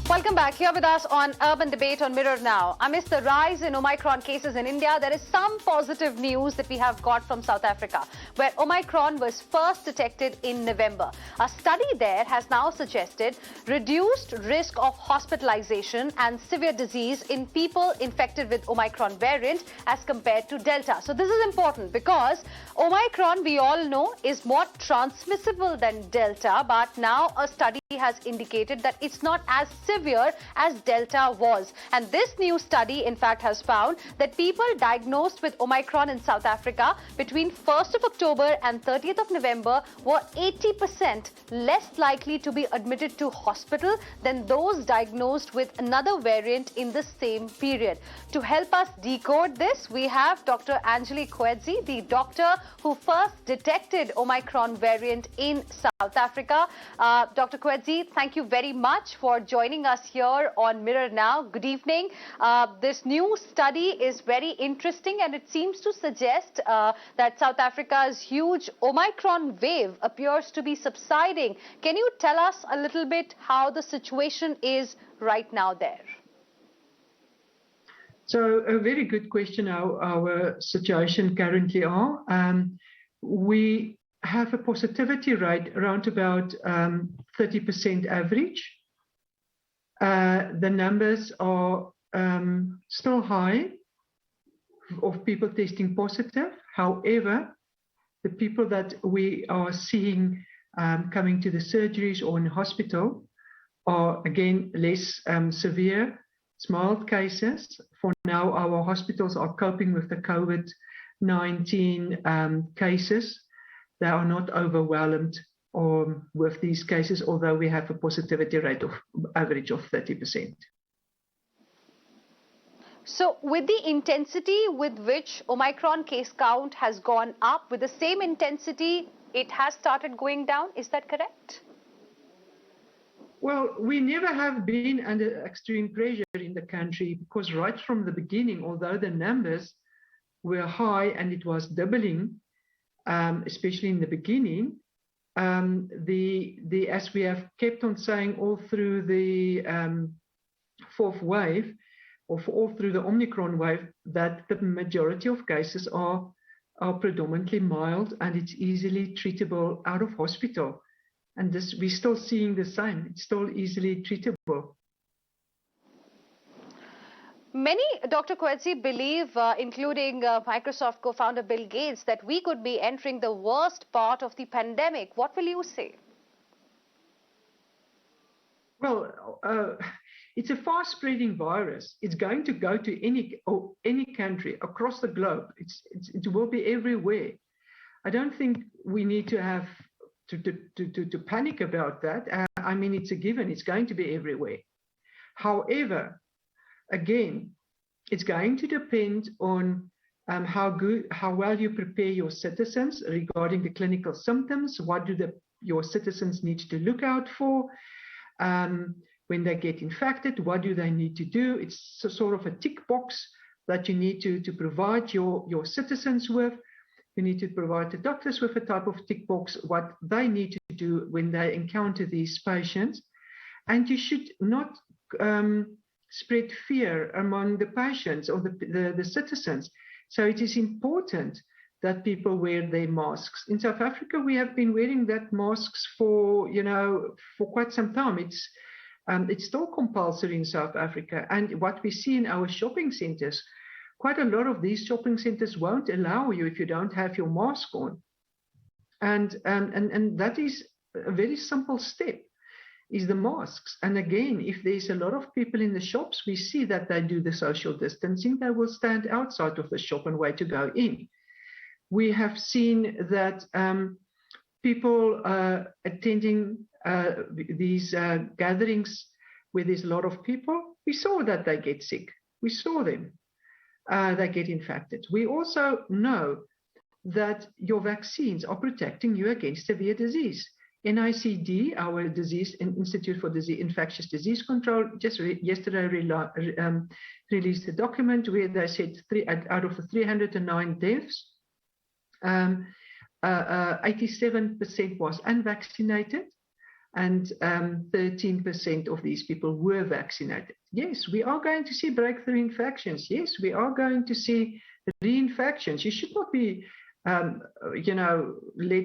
Welcome back. Here with us on Urban Debate on Mirror Now. Amidst the rise in Omicron cases in India, there is some positive news that we have got from South Africa, where Omicron was first detected in November. A study there has now suggested reduced risk of hospitalization and severe disease in people infected with Omicron variant as compared to Delta. So this is important because Omicron, we all know, is more transmissible than Delta, but now a study has indicated that it's not as severe as Delta was. And this new study, in fact, has found that people diagnosed with Omicron in South Africa between 1st of October and 30th of November were 80% less likely to be admitted to hospital than those diagnosed with another variant in the same period. To help us decode this, we have Dr. Angelique, the doctor who first detected Omicron variant in South Africa. Dr. Coetzee, thank you very much for joining us here on Mirror Now. Good evening. This new study is very interesting and it seems to suggest that South Africa's huge Omicron wave appears to be subsiding. Can you tell us a little bit how the situation is right now there? So a very good question how our situation currently are. We have a positivity rate around about 30% average. The numbers are still high of people testing positive. However, the people that we are seeing coming to the surgeries or in hospital are again less severe. It's mild cases. For now, our hospitals are coping with the COVID-19 cases. They are not overwhelmed with these cases, although we have a positivity rate of average of 30%. So with the intensity with which Omicron case count has gone up, with the same intensity, it has started going down. Is that correct? Well, we never have been under extreme pressure in the country because right from the beginning, although the numbers were high and it was doubling, especially in the beginning, as we have kept on saying all through the fourth wave, or all through the Omicron wave, that the majority of cases are predominantly mild and it's easily treatable out of hospital. And this, we're still seeing the same. It's still easily treatable. Many, Dr. Coetzee, believe, including Microsoft co-founder Bill Gates, that we could be entering the worst part of the pandemic. What will you say? Well, it's a fast-spreading virus. It's going to go to any country across the globe. It will be everywhere. I don't think we need to have to panic about that. I mean, it's a given. It's going to be everywhere. However, again, it's going to depend on how well you prepare your citizens regarding the clinical symptoms. What do your citizens need to look out for when they get infected? What do they need to do? It's a sort of a tick box that you need to provide your citizens with. You need to provide the doctors with a type of tick box, what they need to do when they encounter these patients. And you should not spread fear among the patients or the citizens. So it is important that people wear their masks. In South Africa, we have been wearing that masks for quite some time. It's still compulsory in South Africa. And what we see in our shopping centers, quite a lot of these shopping centers won't allow you if you don't have your mask on. And that is a very simple step, is the masks. And again, if there's a lot of people in the shops, we see that they do the social distancing. They will stand outside of the shop and wait to go in. We have seen that people attending these gatherings where there's a lot of people, we saw that they get sick. We saw them. They get infected. We also know that your vaccines are protecting you against severe disease. NICD, our Institute for Infectious Disease Control, just yesterday released a document where they said out of the 309 deaths, 87% was unvaccinated. and 13% of these people were vaccinated. Yes, we are going to see breakthrough infections. Yes, we are going to see reinfections. You should not be, let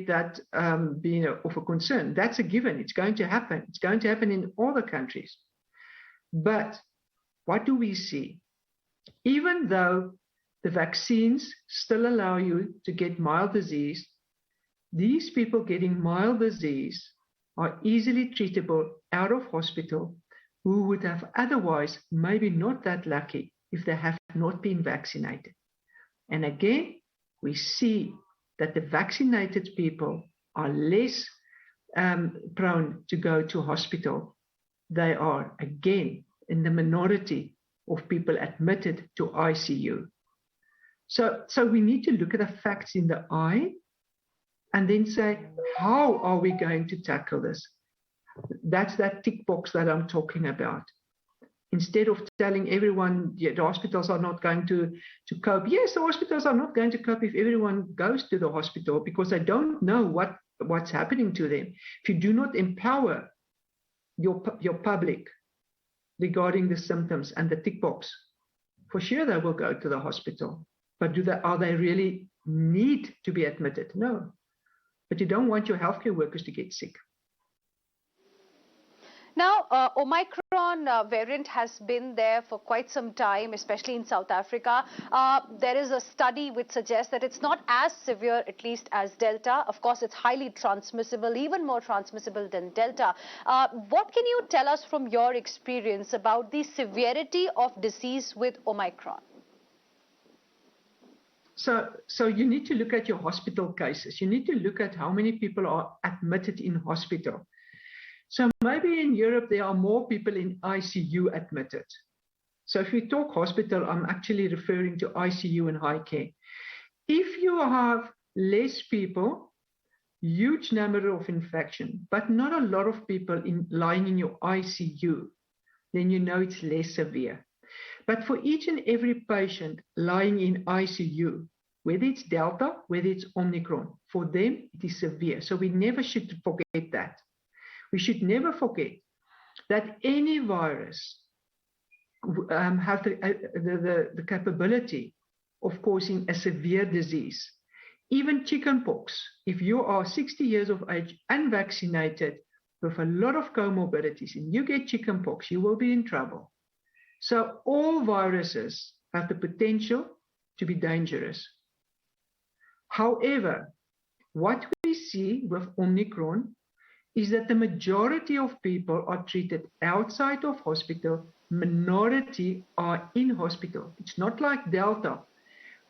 that be of a concern. That's a given. It's going to happen. It's going to happen in all the countries. But what do we see? Even though the vaccines still allow you to get mild disease, these people getting mild disease are easily treatable out of hospital who would have otherwise maybe not that lucky if they have not been vaccinated. And again, we see that the vaccinated people are less prone to go to hospital. They are, again, in the minority of people admitted to ICU. So we need to look at the facts in the eye and then say, how are we going to tackle this? That's that tick box that I'm talking about. Instead of telling everyone, yeah, the hospitals are not going to cope. Yes, the hospitals are not going to cope if everyone goes to the hospital because they don't know what's happening to them. If you do not empower your public regarding the symptoms and the tick box, for sure they will go to the hospital. But are they really need to be admitted? No. But you don't want your healthcare workers to get sick. Now, Omicron variant has been there for quite some time, especially in South Africa. There is a study which suggests that it's not as severe, at least, as Delta. Of course, it's highly transmissible, even more transmissible than Delta. What can you tell us from your experience about the severity of disease with Omicron? So you need to look at your hospital cases. You need to look at how many people are admitted in hospital. So maybe in Europe, there are more people in ICU admitted. So if we talk hospital, I'm actually referring to ICU and high care. If you have less people, huge number of infection, but not a lot of people lying in your ICU, then you know it's less severe. But for each and every patient lying in ICU, whether it's Delta, whether it's Omicron, for them it is severe. So we never should forget that. We should never forget that any virus have the capability of causing a severe disease. Even chickenpox, if you are 60 years of age, unvaccinated, with a lot of comorbidities, and you get chickenpox, you will be in trouble. So all viruses have the potential to be dangerous. However, what we see with Omicron is that the majority of people are treated outside of hospital, minority are in hospital. It's not like Delta,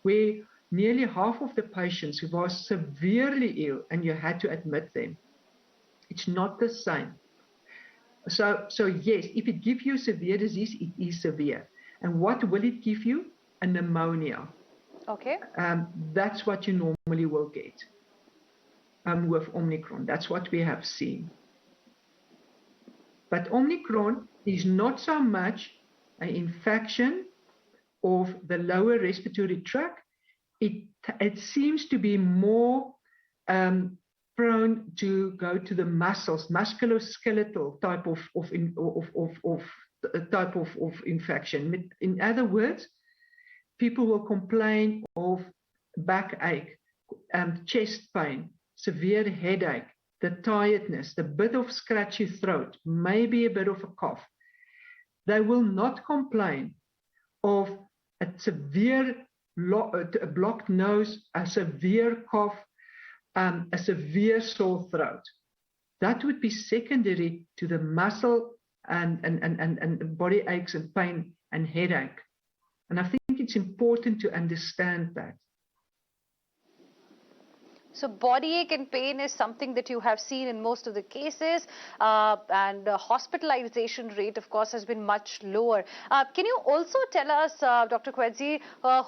where nearly half of the patients who were severely ill and you had to admit them. It's not the same. So yes, if it gives you severe disease, it is severe. And what will it give you? A pneumonia. Okay. That's what you normally will get with Omicron. That's what we have seen. But Omicron is not so much an infection of the lower respiratory tract. It seems to be more prone to go to the muscles, musculoskeletal type of infection. In other words, people will complain of backache, chest pain, severe headache, the tiredness, the bit of scratchy throat, maybe a bit of a cough. They will not complain of a severe blocked nose, a severe cough, a severe sore throat. That would be secondary to the muscle and body aches and pain and headache. And I think it's important to understand that. So body ache and pain is something that you have seen in most of the cases, and the hospitalization rate, of course, has been much lower. Can you also tell us, Dr. Coetzee,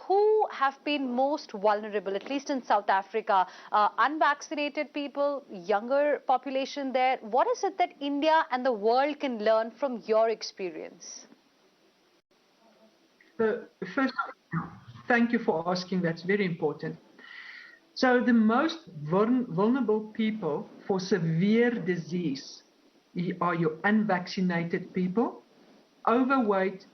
who have been most vulnerable, at least in South Africa? Unvaccinated people, younger population there. What is it that India and the world can learn from your experience? First, thank you for asking. That's very important. So the most vulnerable people for severe disease are your unvaccinated people, overweight,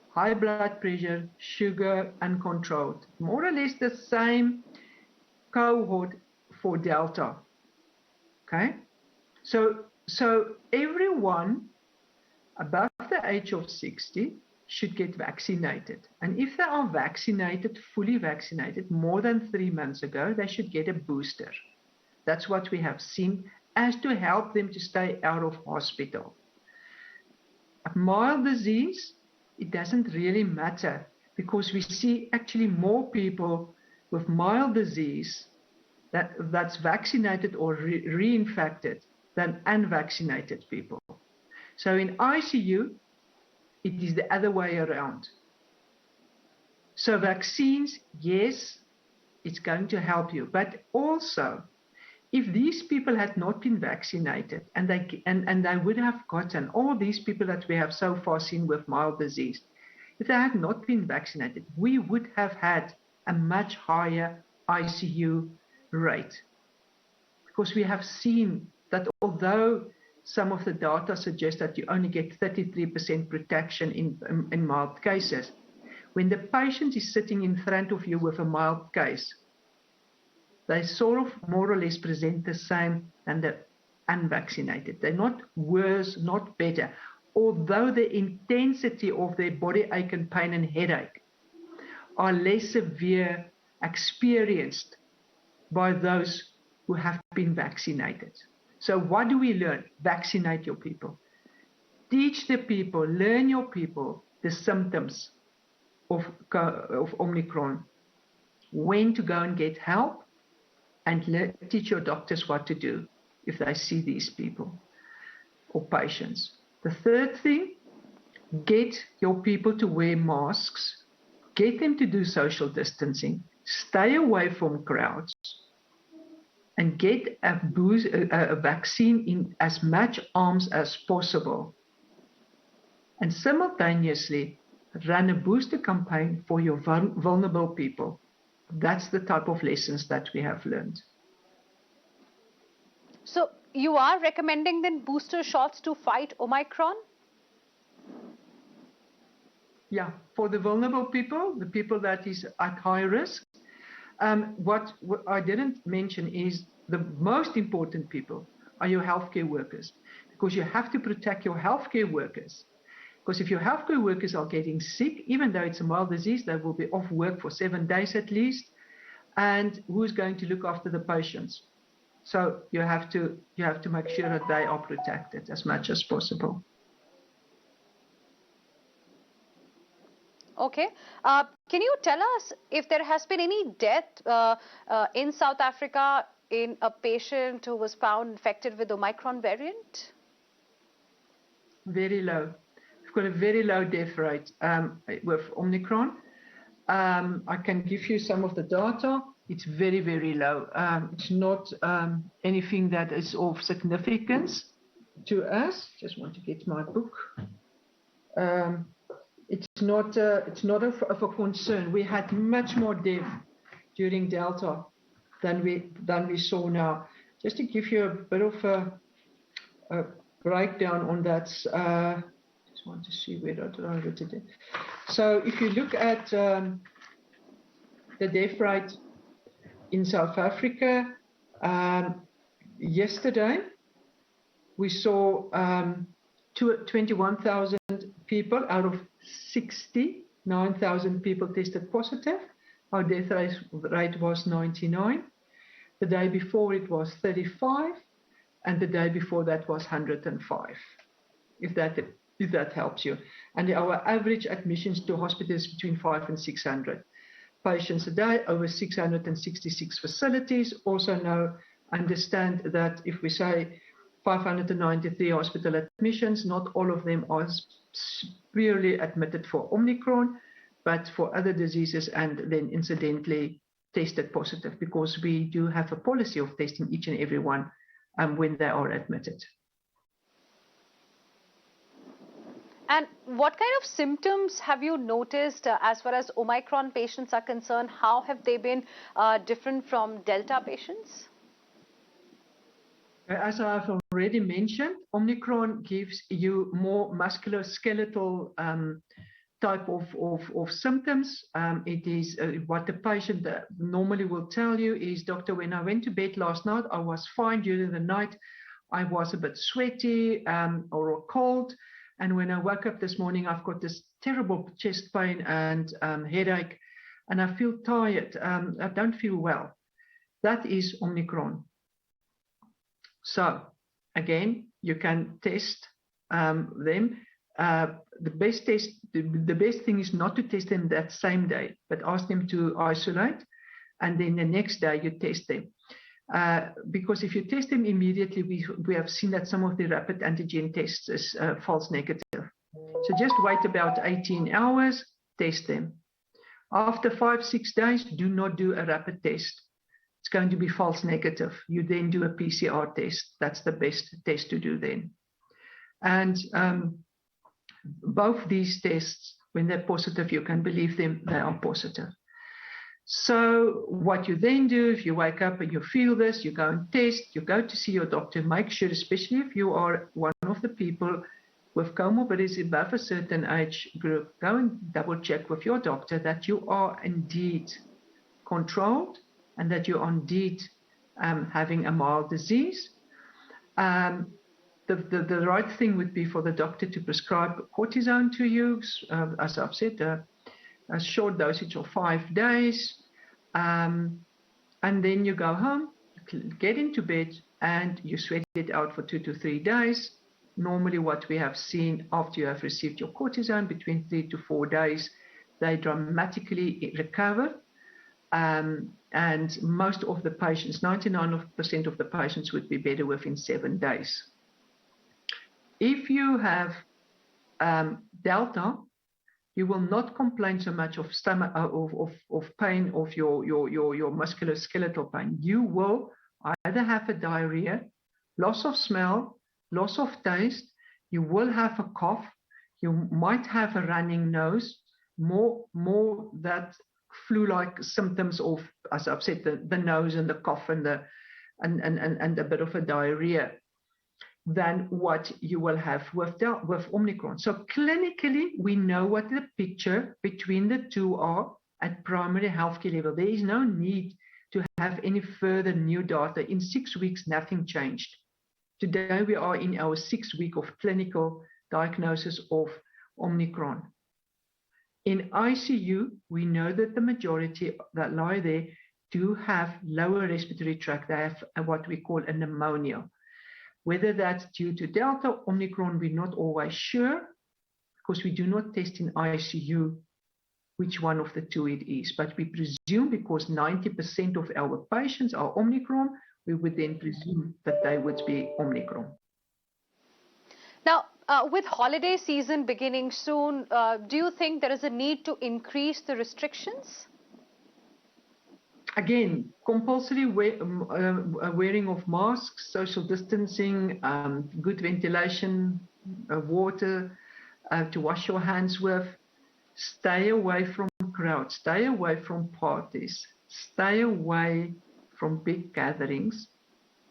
high blood pressure, sugar, uncontrolled. More or less the same cohort for Delta. Okay? So everyone above the age of 60 should get vaccinated. And if they are vaccinated, fully vaccinated, more than 3 months ago, they should get a booster. That's what we have seen as to help them to stay out of hospital. A mild disease, it doesn't really matter because we see actually more people with mild disease that's vaccinated or reinfected than unvaccinated people. So in ICU, it is the other way around. So vaccines, yes, it's going to help you. But also, if these people had not been vaccinated and they would have gotten all these people that we have so far seen with mild disease, if they had not been vaccinated, we would have had a much higher ICU rate. Because we have seen that although some of the data suggest that you only get 33% protection in mild cases, when the patient is sitting in front of you with a mild case, they sort of more or less present the same than the unvaccinated. They're not worse, not better, although the intensity of their body ache and pain and headache are less severe experienced by those who have been vaccinated. So what do we learn? Vaccinate your people. Teach the people, learn your people the symptoms of Omicron, when to go and get help, and teach your doctors what to do if they see these people or patients. The third thing, get your people to wear masks, get them to do social distancing, stay away from crowds, and get a vaccine in as much arms as possible. And simultaneously, run a booster campaign for your vulnerable people. That's the type of lessons that we have learned. So you are recommending then booster shots to fight Omicron? Yeah, for the vulnerable people, the people that is at high risk. What I didn't mention is the most important people are your healthcare workers, because you have to protect your healthcare workers. Because if your healthcare workers are getting sick, even though it's a mild disease, they will be off work for 7 days at least. And who's going to look after the patients? So you have to make sure that they are protected as much as possible. Okay. Can you tell us if there has been any death in South Africa in a patient who was found infected with Omicron variant? Very low. We've got a very low death rate with Omicron. I can give you some of the data. It's very, very low. It's not anything that is of significance to us. Just want to get my book. It's not of a concern. We had much more death during Delta than we saw now. Just to give you a bit of a breakdown on that. Just want to see where I wrote it. So if you look at the death rate in South Africa, yesterday we saw 21,000 people out of 69,000 people tested positive. Our death rate was 99. The day before it was 35, and the day before that was 105. If that helps you. And our average admissions to hospitals is between 500 and 600 patients a day, over 666 facilities. Also understand that if we say 593 hospital admissions, not all of them are purely admitted for Omicron, but for other diseases, and then incidentally tested positive, because we do have a policy of testing each and every one when they are admitted. And what kind of symptoms have you noticed as far as Omicron patients are concerned? How have they been different from Delta patients? As I have already mentioned, Omicron gives you more musculoskeletal type of symptoms. It is what the patient normally will tell you is, doctor, when I went to bed last night, I was fine during the night. I was a bit sweaty or cold. And when I woke up this morning, I've got this terrible chest pain and headache, and I feel tired. I don't feel well. That is Omicron. So again, you can test them. The best thing is not to test them that same day, but ask them to isolate, and then the next day you test them. Because if you test them immediately, we have seen that some of the rapid antigen tests is false negative. So just wait about 18 hours, test them. After 5-6 days, do not do a rapid test. It's going to be false negative. You then do a PCR test. That's the best test to do then. And both these tests, when they're positive, you can believe them, they are positive. So what you then do, if you wake up and you feel this, you go and test, you go to see your doctor, make sure, especially if you are one of the people with comorbidities above a certain age group, go and double check with your doctor that you are indeed controlled and that you are indeed having a mild disease. The right thing would be for the doctor to prescribe cortisone to you, as I've said, a short dosage of 5 days, and then you go home, get into bed, and you sweat it out for 2 to 3 days. Normally what we have seen after you have received your cortisone, between 3 to 4 days, they dramatically recover. And most of the patients, 99% of the patients, would be better within 7 days. If you have Delta, you will not complain so much of stomach of pain, of your musculoskeletal pain. You will either have a diarrhea, loss of smell, loss of taste. You will have a cough. You might have a running nose, more that flu-like symptoms of, as I've said, the nose and the cough and a bit of a diarrhea, than what you will have with Omicron. So clinically, we know what the picture between the two are at primary healthcare level. There is no need to have any further new data. In 6 weeks, nothing changed. Today, we are in our 6th week of clinical diagnosis of Omicron. In ICU, we know that the majority that lie there do have lower respiratory tract. They have what we call a pneumonia. Whether that's due to Delta or Omicron, we're not always sure, because we do not test in ICU which one of the two it is. But we presume, because 90% of our patients are Omicron, we would then presume that they would be Omicron. Now, with holiday season beginning soon, do you think there is a need to increase the restrictions? Again, compulsory wearing of masks, social distancing, good ventilation, water to wash your hands with. Stay away from crowds, stay away from parties, stay away from big gatherings,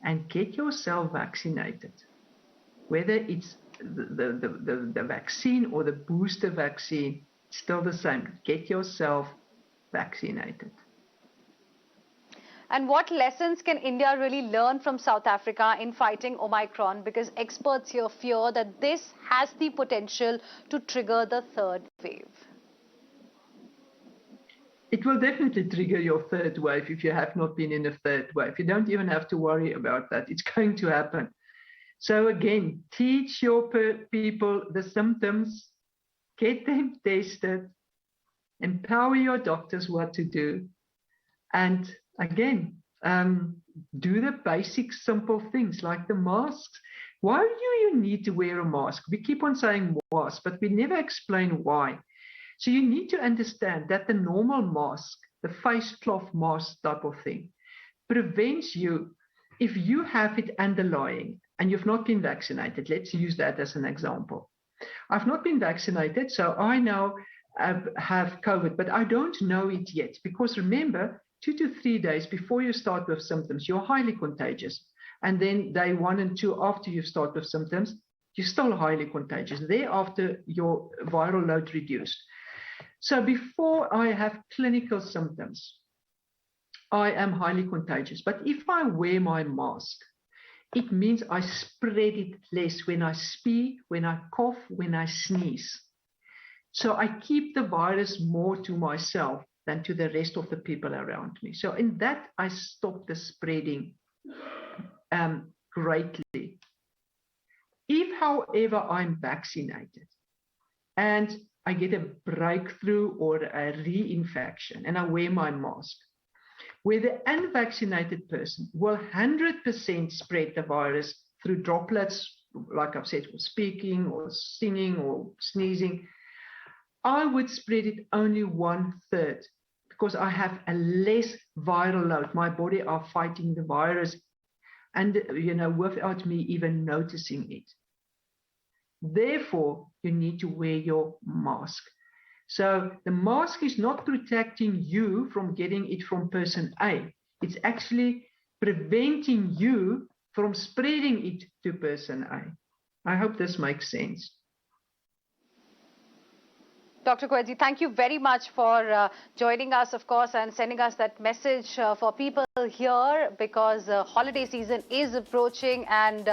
and get yourself vaccinated. Whether it's the vaccine or the booster vaccine, it's still the same. Get yourself vaccinated. And what lessons can India really learn from South Africa in fighting Omicron? Because experts here fear that this has the potential to trigger the third wave. It will definitely trigger your third wave if you have not been in a third wave. You don't even have to worry about that. It's going to happen. So again, teach your people the symptoms, get them tested, empower your doctors what to do, and again, do the basic simple things like the masks. Why do you need to wear a mask? We keep on saying mask, but we never explain why. So you need to understand that the normal mask, the face cloth mask type of thing, prevents you, if you have it underlying and you've not been vaccinated. Let's use that as an example. I've not been vaccinated, so I now have COVID, but I don't know it yet, because remember, 2 to 3 days before you start with symptoms, you're highly contagious. and then day 1 and 2 after you start with symptoms, you're still highly contagious. Thereafter, your viral load reduced. So before I have clinical symptoms, I am highly contagious. But if I wear my mask, it means I spread it less when I speak, when I cough, when I sneeze. So I keep the virus more to myself than to the rest of the people around me. So in that, I stop the spreading greatly. If, however, I'm vaccinated and I get a breakthrough or a reinfection and I wear my mask, where the unvaccinated person will 100% spread the virus through droplets, like I've said, speaking or singing or sneezing, I would spread it only 1/3 because I have a less viral load. My body are fighting the virus and, without me even noticing it. Therefore, you need to wear your mask. So the mask is not protecting you from getting it from person A. It's actually preventing you from spreading it to person A. I hope this makes sense. Dr. Coetzee, thank you very much for joining us, of course, and sending us that message for people here, because holiday season is approaching, and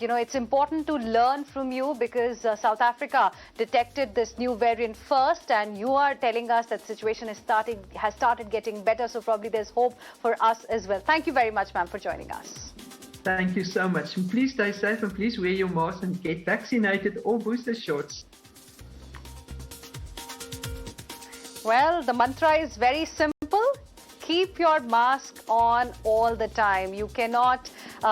it's important to learn from you, because South Africa detected this new variant first, and you are telling us that situation has started getting better, so probably there's hope for us as well. Thank you very much, ma'am, for joining us. Thank you so much. And please stay safe and please wear your mask and get vaccinated or booster shots. Well, the mantra is very simple. Keep your mask on all the time. You cannot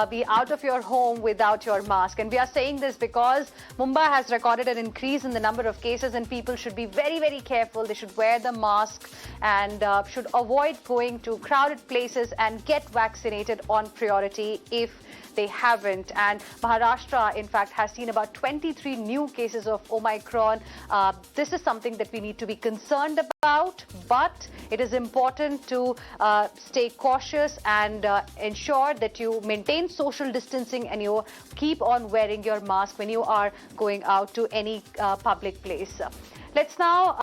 be out of your home without your mask. And we are saying this because Mumbai has recorded an increase in the number of cases, and people should be very, very careful. They should wear the mask and should avoid going to crowded places and get vaccinated on priority if they haven't. And Maharashtra, in fact, has seen about 23 new cases of Omicron. This is something that we need to be concerned about, but it is important to stay cautious and ensure that you maintain social distancing and you keep on wearing your mask when you are going out to any public place. Let's now